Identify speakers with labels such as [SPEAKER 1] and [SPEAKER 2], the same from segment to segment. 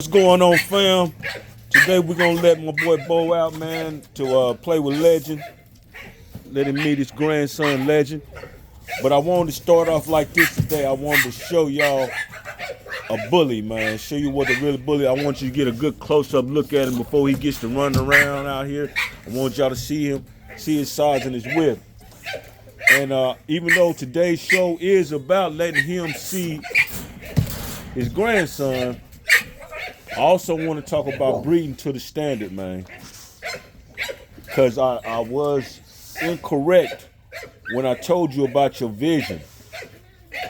[SPEAKER 1] What's going on, fam? Today we're gonna let my boy Bo out, man, to play with Legend. Let him meet his grandson, Legend. But I wanted to start off like this today. I wanted to show y'all a bully, man. Show you what a real bully. I want you to get a good close-up look at him before he gets to running around out here. I want y'all to see him, see his size and his width. And even though today's show is about letting him see his grandson, I also want to talk about breeding to the standard, man. Because I was incorrect when I told you about your vision.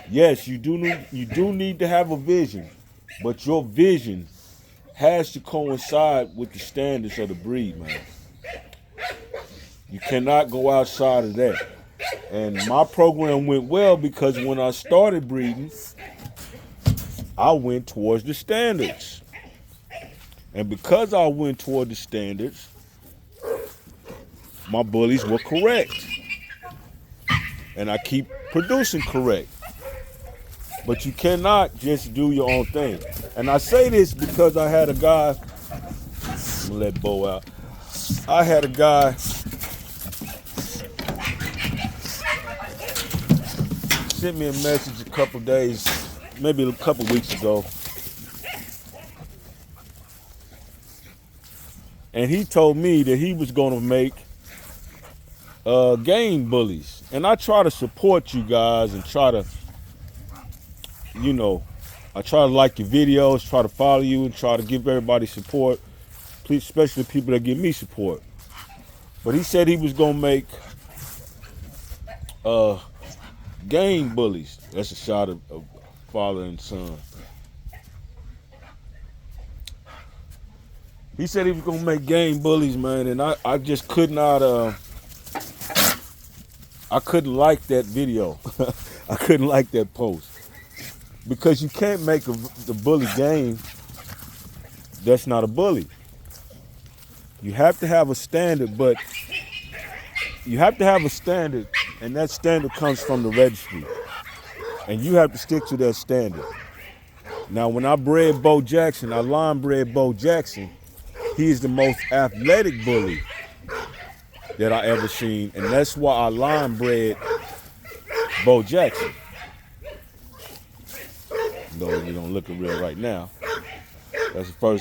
[SPEAKER 1] Yes, you do need to have a vision, but your vision has to coincide with the standards of the breed, man. You cannot go outside of that. And my program went well because when I started breeding, I went towards the standards. And because I went toward the standards, my bullies were correct. And I keep producing correct. But you cannot just do your own thing. And I say this because I had a guy, I'm gonna let Bo out. I had a guy sent me a message a couple days, maybe a couple weeks ago. And he told me that he was gonna make game bullies. And I try to support you guys and try to, I try to like your videos, try to follow you and try to give everybody support, please, especially people that give me support. But he said he was gonna make game bullies. That's a shot of father and son. He said he was gonna make game bullies, man, and I just could not, I couldn't like that video. I couldn't like that post. Because you can't make the bully game that's not a bully. You have to have a standard, but you have to have a standard, and that standard comes from the registry. And you have to stick to that standard. Now, when I bred Bo Jackson, I line bred Bo Jackson, he is the most athletic bully that I ever seen, and that's why I line bred Bo Jackson. No, you don't look real right now. That's the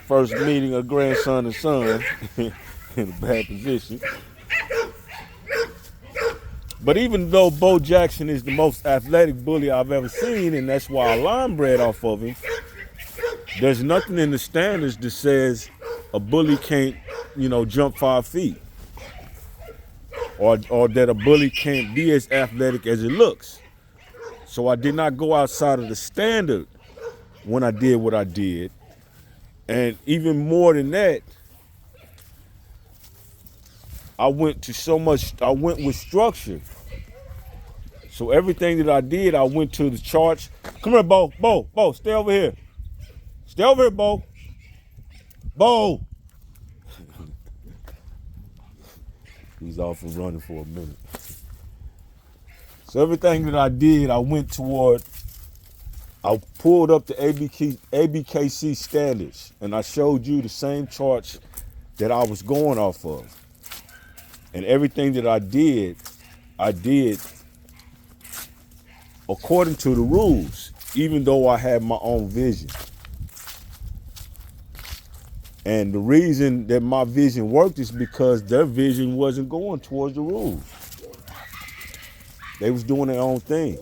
[SPEAKER 1] first meeting of grandson and son in a bad position. But even though Bo Jackson is the most athletic bully I've ever seen, and that's why I line bred off of him, there's nothing in the standards that says a bully can't, jump 5 feet. Or that a bully can't be as athletic as it looks. So I did not go outside of the standard when I did what I did. And even more than that, I went with structure. So everything that I did, I went to the charts. Come here, Bo, stay over here. Stay over here, Bo. Bo. He's off and running for a minute. So everything that I did, I pulled up the ABKC standards, and I showed you the same charts that I was going off of. And everything that I did according to the rules, even though I had my own vision. And the reason that my vision worked is because their vision wasn't going towards the rules. They was doing their own thing.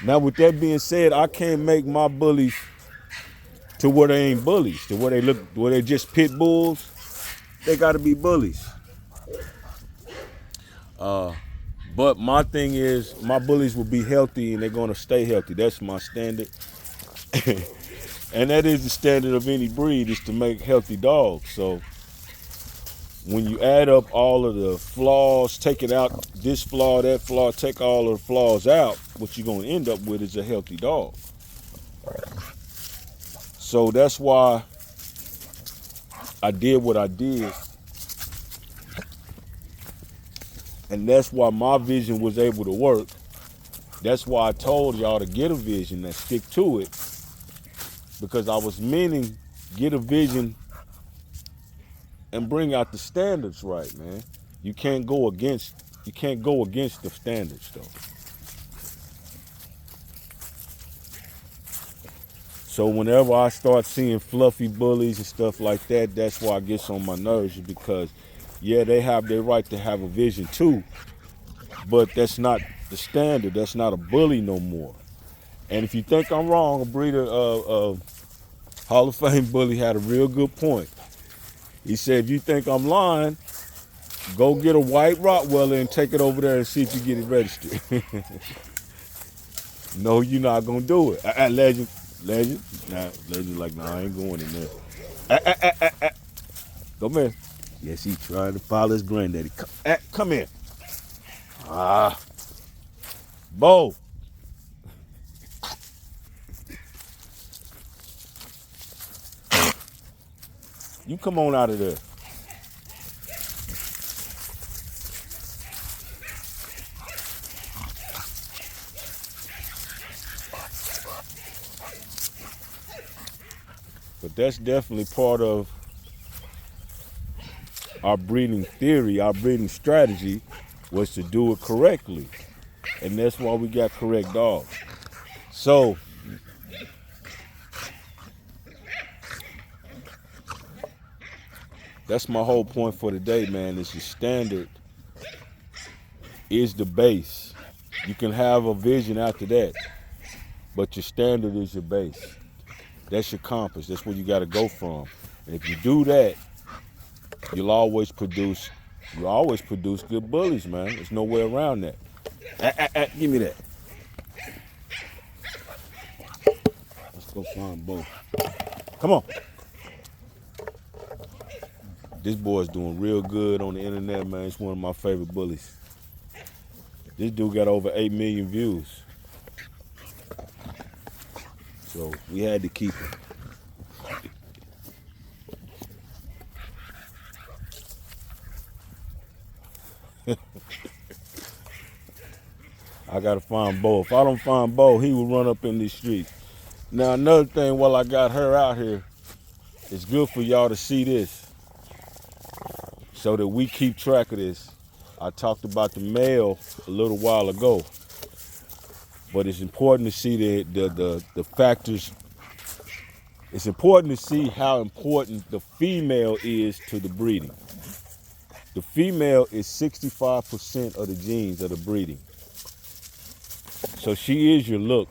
[SPEAKER 1] Now, with that being said, I can't make my bullies to where they ain't bullies, to where they just pit bulls. They got to be bullies. But my thing is, my bullies will be healthy and they're going to stay healthy. That's my standard. And that is the standard of any breed, is to make healthy dogs. So when you add up all of the flaws, take it out, this flaw, that flaw, take all of the flaws out, what you're going to end up with is a healthy dog. So that's why I did what I did. And that's why my vision was able to work. That's why I told y'all to get a vision and stick to it. because I was meaning get a vision and bring out the standards right, man. You can't go against the standards though. So whenever I start seeing fluffy bullies and stuff like that, that's why it gets on my nerves, because yeah, they have their right to have a vision too, but that's not the standard. That's not a bully no more. And if you think I'm wrong, a breeder Hall of Fame bully had a real good point. He said, if you think I'm lying, go get a white Rottweiler and take it over there and see if you get it registered. No, you're not gonna do it. Legend. Nah, Legend like, nah, I ain't going in there. Come here. Yes, he trying to follow his granddaddy. Come here. Bo. You come on out of there. But that's definitely part of our breeding theory, our breeding strategy was to do it correctly. And that's why we got correct dogs. So, that's my whole point for today, man, is your standard is the base. You can have a vision after that, but your standard is your base. That's your compass. That's where you got to go from. And if you do that, you'll always produce good bullies, man. There's no way around that. Give me that. Let's go find Bo. Come on. This boy's doing real good on the internet, man. It's one of my favorite bullies. This dude got over 8 million views. So we had to keep him. I gotta find Bo. If I don't find Bo, he will run up in these streets. Now another thing, while I got her out here, it's good for y'all to see this so that we keep track of this. I talked about the male a little while ago, but it's important to see the factors. It's important to see how important the female is to the breeding. The female is 65% of the genes of the breeding. So she is your look.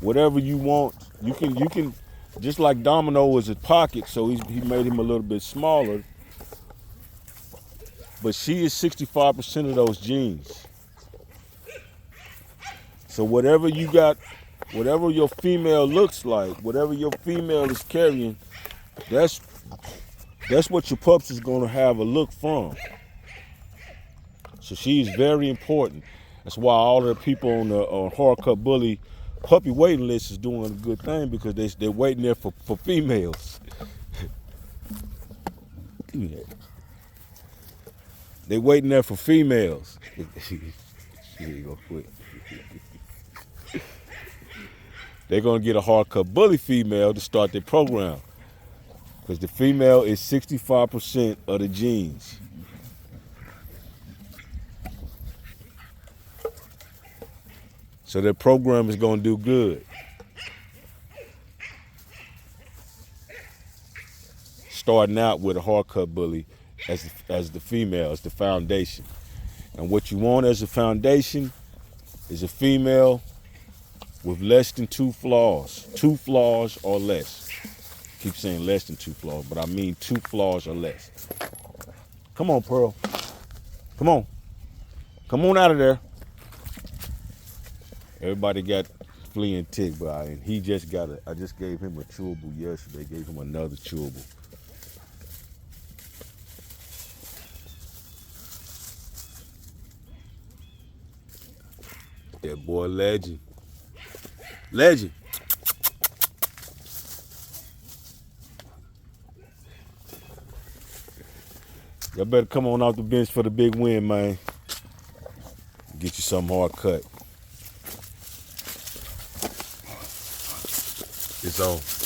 [SPEAKER 1] Whatever you want, you can just like Domino was a pocket, so he made him a little bit smaller. But she is 65% of those genes. So whatever you got, whatever your female looks like, whatever your female is carrying, that's what your pups is gonna have a look from. So she's very important. That's why all the people on the Hardcut Bully puppy waiting list is doing a good thing, because they're waiting there for females. They waiting there for females. She ain't gonna quit. They're gonna get a Hardcut Bully female to start their program, because the female is 65% of the genes. So their program is gonna do good. Starting out with a Hardcut Bully as the female, as the foundation. And what you want as a foundation is a female with less than 2 flaws. 2 flaws or less. I keep saying less than 2 flaws, but I mean 2 flaws or less. Come on, Pearl. Come on. Come on out of there. Everybody got flea and tick, but I just gave him a chewable yesterday. Gave him another chewable. That boy Legend. Legend. Y'all better come on off the bench for the big win, man. Get you something hard cut. It's on.